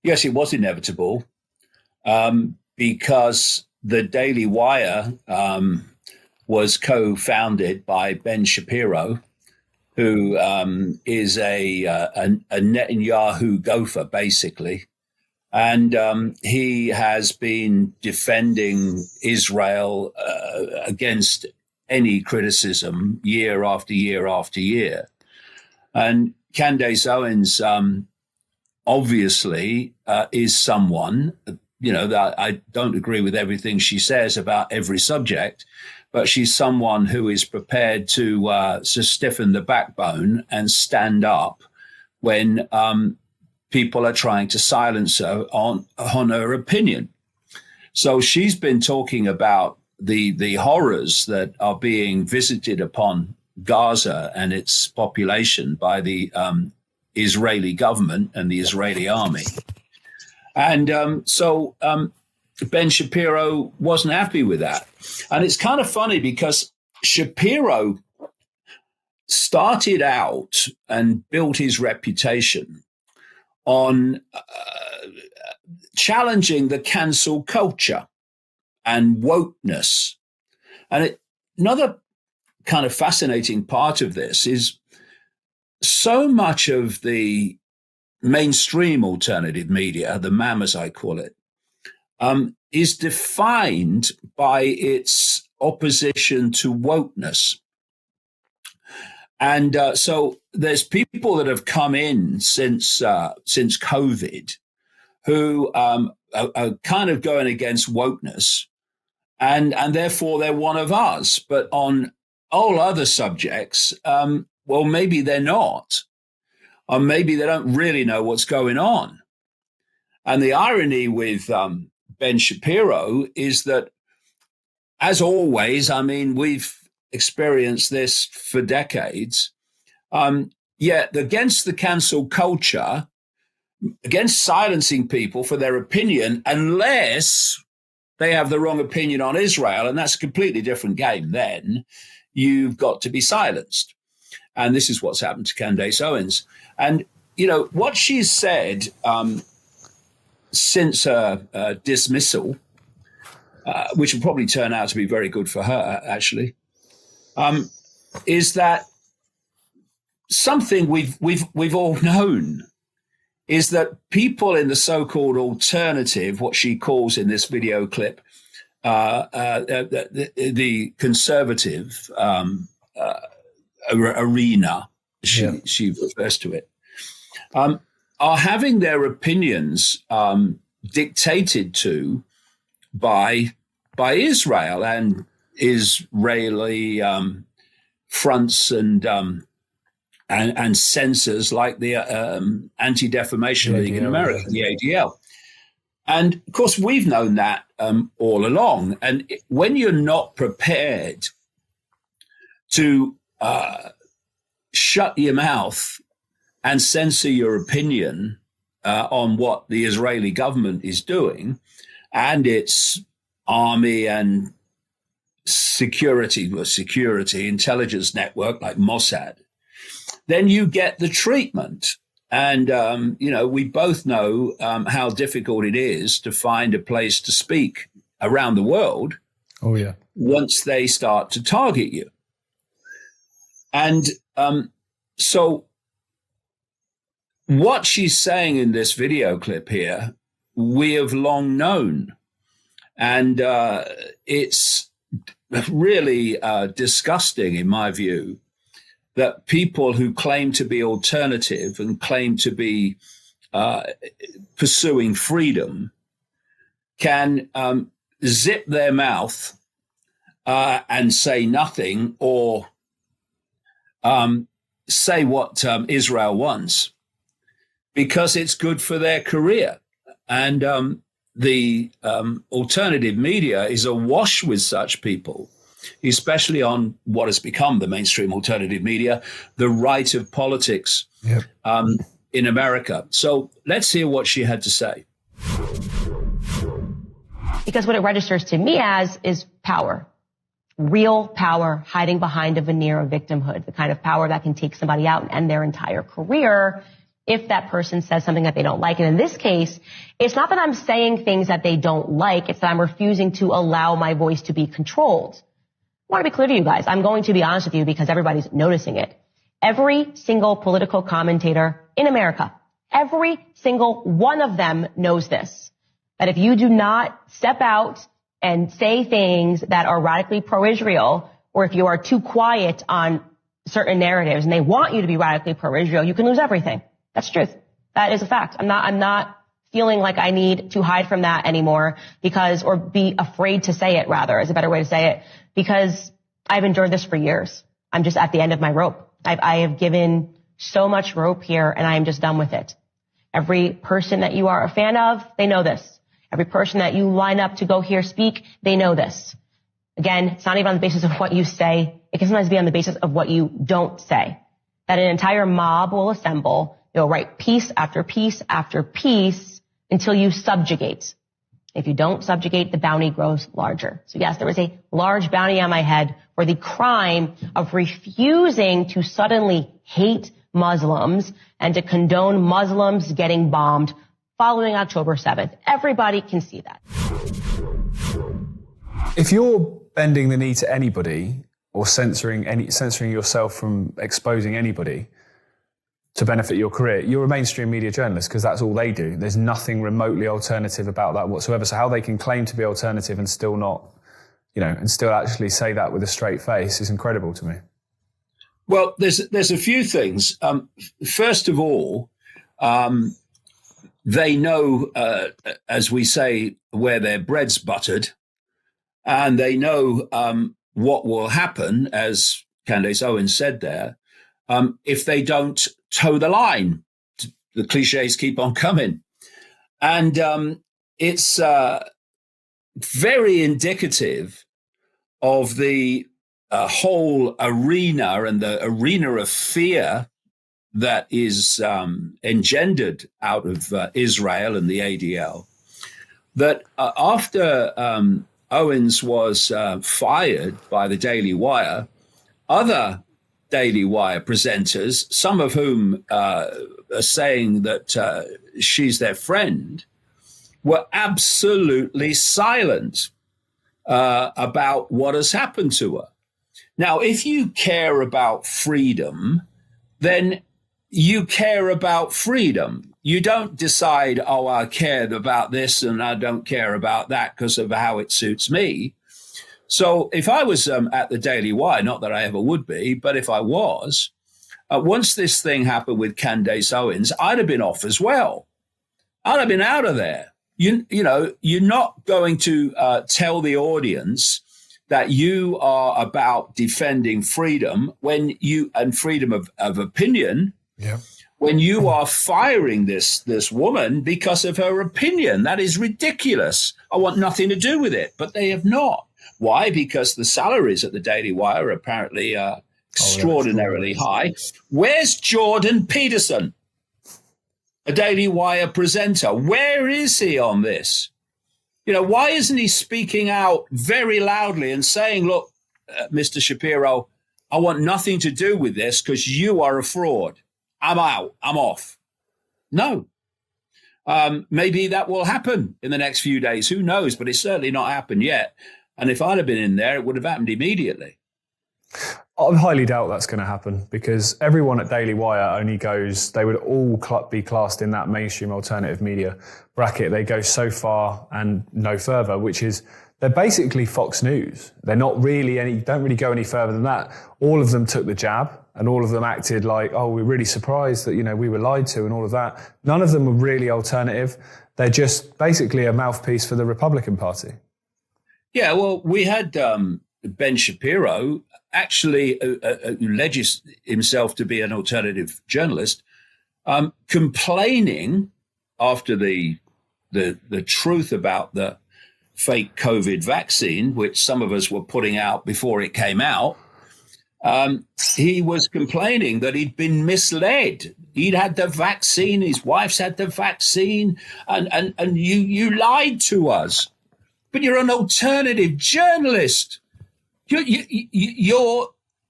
Yes, it was inevitable because the Daily Wire was co-founded by Ben Shapiro, who is a Netanyahu gopher, basically. And he has been defending Israel against any criticism year after year after year. And Candace Owens obviously is someone, that I don't agree with everything she says about every subject, but she's someone who is prepared to stiffen the backbone and stand up when people are trying to silence her on her opinion. So she's been talking about the horrors that are being visited upon Gaza and its population by the Israeli government and the Israeli army. And so Ben Shapiro wasn't happy with that. And it's kind of funny because Shapiro started out and built his reputation on challenging the cancel culture and wokeness. And another kind of fascinating part of this is so much of the mainstream alternative media, the MAM as I call it, is defined by its opposition to wokeness. And so there's people that have come in since COVID who are kind of going against wokeness, and therefore they're one of us. But on all other subjects, well, maybe they're not, or maybe they don't really know what's going on. And the irony with Ben Shapiro is that, as always, I mean, we've experienced this for decades, yet against the cancel culture, against silencing people for their opinion, unless they have the wrong opinion on Israel, and that's a completely different game, then you've got to be silenced. And this is what's happened to Candace Owens. And, what she's said since her dismissal, which will probably turn out to be very good for her, actually, is that something we've all known, is that people in the so-called alternative, what she calls in this video clip, the conservative arena, she refers to it, are having their opinions dictated to by Israel and Israeli fronts and censors like the Anti-Defamation League in America, the ADL. And of course, we've known that all along. And when you're not prepared to shut your mouth and censor your opinion on what the Israeli government is doing and its army and security intelligence network like Mossad, then you get the treatment. And, we both know how difficult it is to find a place to speak around the world. Oh, yeah. Once they start to target you. And so what she's saying in this video clip here, we have long known. And it's really disgusting, in my view, that people who claim to be alternative and claim to be pursuing freedom can zip their mouth and say nothing, or say what Israel wants, because it's good for their career. And the alternative media is awash with such people, especially on what has become the mainstream alternative media, the right of politics in America. So let's hear what she had to say. Because what it registers to me as is power. Real power hiding behind a veneer of victimhood, the kind of power that can take somebody out and end their entire career if that person says something that they don't like. And in this case, it's not that I'm saying things that they don't like. It's that I'm refusing to allow my voice to be controlled. I want to be clear to you guys. I'm going to be honest with you because everybody's noticing it. Every single political commentator in America, every single one of them knows this, that if you do not step out and say things that are radically pro-Israel, or if you are too quiet on certain narratives and they want you to be radically pro-Israel, you can lose everything. That's truth. That is a fact. I'm not feeling like I need to hide from that anymore or be afraid to say it, rather, is a better way to say it, because I've endured this for years. I'm just at the end of my rope. I have given so much rope here and I am just done with it. Every person that you are a fan of, they know this. Every person that you line up to go here speak, they know this. Again, it's not even on the basis of what you say. It can sometimes be on the basis of what you don't say. That an entire mob will assemble. They'll write piece after piece after piece until you subjugate. If you don't subjugate, the bounty grows larger. So yes, there was a large bounty on my head for the crime of refusing to suddenly hate Muslims and to condone Muslims getting bombed following October 7th. Everybody can see that. If you're bending the knee to anybody or censoring yourself from exposing anybody to benefit your career, you're a mainstream media journalist because that's all they do. There's nothing remotely alternative about that whatsoever. So how they can claim to be alternative and still not, and still actually say that with a straight face is incredible to me. Well, there's a few things. First of all, they know, as we say, where their bread's buttered, and they know what will happen, as Candace Owens said there, if they don't toe the line. The cliches keep on coming. And it's very indicative of the whole arena and the arena of fear that is engendered out of Israel and the ADL, that after Owens was fired by the Daily Wire, other Daily Wire presenters, some of whom are saying that she's their friend, were absolutely silent about what has happened to her. Now, if you care about freedom, then you care about freedom. You don't decide, oh, I cared about this and I don't care about that because of how it suits me. So if I was at the Daily Wire, not that I ever would be, but if I was, once this thing happened with Candace Owens, I'd have been off as well. I'd have been out of there. You're not going to tell the audience that you are about defending freedom and freedom of opinion. Yeah. When you are firing this woman because of her opinion. That is ridiculous. I want nothing to do with it, but they have not. Why? Because the salaries at the Daily Wire are apparently extraordinarily high. Where's Jordan Peterson, a Daily Wire presenter? Where is he on this? Why isn't he speaking out very loudly and saying, look, Mr. Shapiro, I want nothing to do with this because you are a fraud. I'm out. I'm off. No. Maybe that will happen in the next few days. Who knows? But it's certainly not happened yet. And if I'd have been in there, it would have happened immediately. I highly doubt that's going to happen because everyone at Daily Wire only goes, they would all be classed in that mainstream alternative media bracket. They go so far and no further, which is they're basically Fox News. They're not really don't really go any further than that. All of them took the jab and all of them acted like, oh, we're really surprised that, we were lied to and all of that. None of them were really alternative. They're just basically a mouthpiece for the Republican Party. Yeah, well, we had Ben Shapiro, actually who alleges himself to be an alternative journalist, complaining after the truth about the fake COVID vaccine, which some of us were putting out before it came out. He was complaining that he'd been misled. He'd had the vaccine, his wife's had the vaccine, and you lied to us. But you're an alternative journalist. You're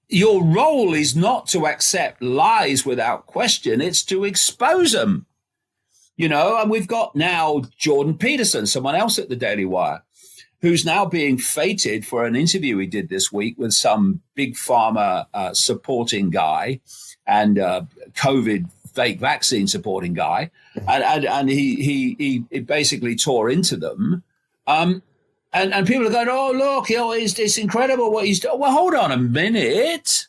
your role is not to accept lies without question. It's to expose them. And we've got now Jordan Peterson, someone else at the Daily Wire, who's now being feted for an interview he did this week with some big pharma supporting guy and COVID fake vaccine supporting guy. And he basically tore into them. And people are going, oh, look, it's incredible what he's done. Well, hold on a minute.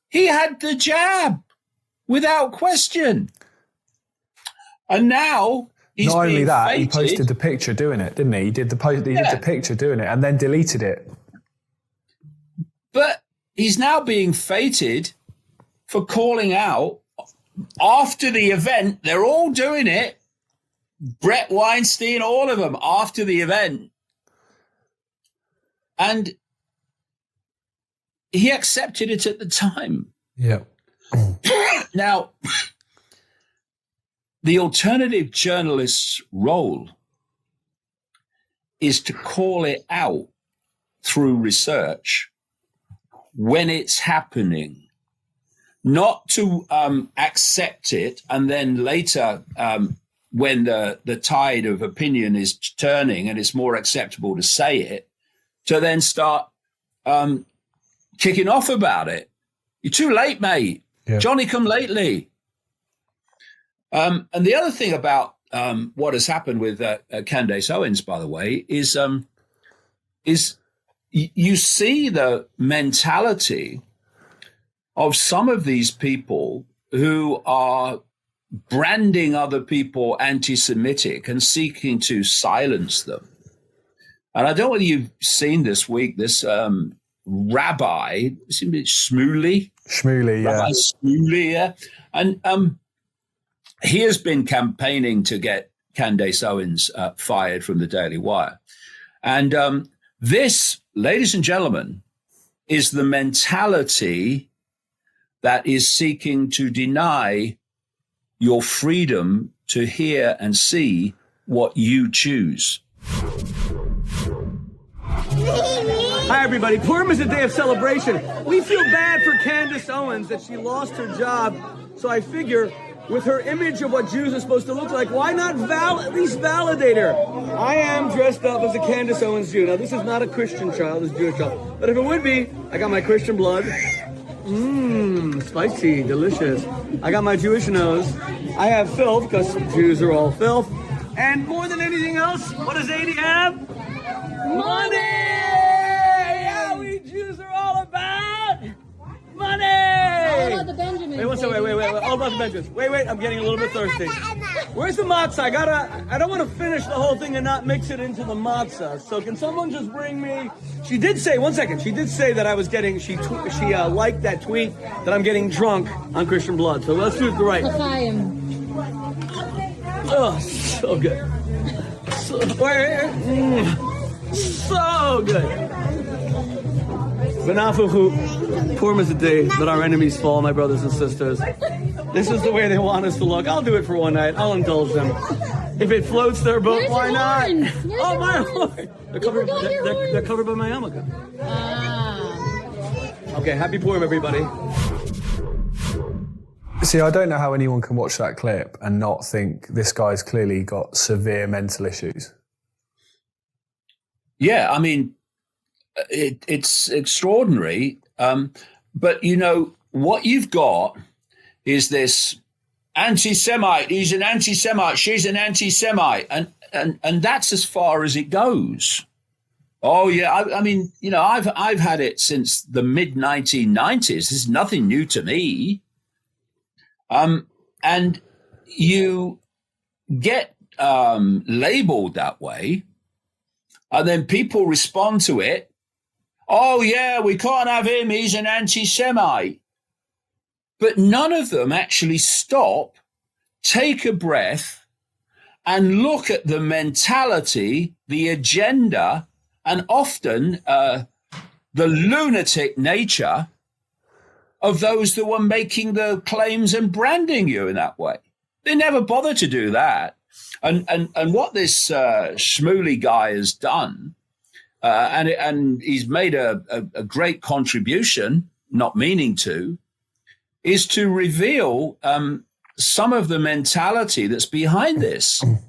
He had the jab without question. And now he's not only that, fated. he posted the picture doing it, didn't he? He did the picture doing it and then deleted it. But he's now being feted for calling out after the event. They're all doing it. Brett Weinstein, all of them after the event. And he accepted it at the time. Yeah. Now, the alternative journalist's role is to call it out through research when it's happening, not to accept it and then later, when the tide of opinion is turning and it's more acceptable to say it, to then start kicking off about it. You're too late, mate. Yeah. Johnny come lately. And the other thing about what has happened with Candace Owens, by the way, is you see the mentality of some of these people who are branding other people anti-Semitic and seeking to silence them. And I don't know whether you've seen this week, this rabbi, Shmuley, yeah. Rabbi Shmuley, yeah. And he has been campaigning to get Candace Owens fired from the Daily Wire. And this, ladies and gentlemen, is the mentality that is seeking to deny your freedom to hear and see what you choose. Hi, everybody. Purim is a day of celebration. We feel bad for Candace Owens that she lost her job. So I figure with her image of what Jews are supposed to look like, why not at least validate her? I am dressed up as a Candace Owens Jew. Now, this is not a Christian child, it's a Jewish child. But if it would be, I got my Christian blood. Spicy, delicious. I got my Jewish nose. I have filth, because Jews are all filth. And more than anything else, what does 80 have? Money! Yeah, we Jews are all about money! All about the Benjamins. Wait, all about the Benjamins. Wait, I'm getting a little bit thirsty. Where's the matzah? I don't want to finish the whole thing and not mix it into the matzah. So can someone just bring me? She did say, one second, she did say that I was getting, she liked that tweet that I'm getting drunk on Christian blood. So let's do it right. Oh, so good. So good. V'nafuchu, Purim is the day that our enemies fall, my brothers and sisters. This is the way they want us to look. I'll do it for one night. I'll indulge them. If it floats their boat, where's why not? Oh, my horn! They're covered by my yarmulke. Okay, happy Purim, everybody. See, I don't know how anyone can watch that clip and not think this guy's clearly got severe mental issues. Yeah, I mean, it's extraordinary. But, what you've got is this anti-Semite. He's an anti-Semite. She's an anti-Semite. And that's as far as it goes. Oh, yeah. I mean, I've had it since the mid-1990s. This is nothing new to me. And you get labeled that way. And then people respond to it. Oh, yeah, we can't have him. He's an anti-Semite. But none of them actually stop, take a breath, and look at the mentality, the agenda, and often the lunatic nature of those that were making the claims and branding you in that way. They never bother to do that. And what this Shmuley guy has done, and he's made a great contribution. not meaning to, is to reveal some of the mentality that's behind this.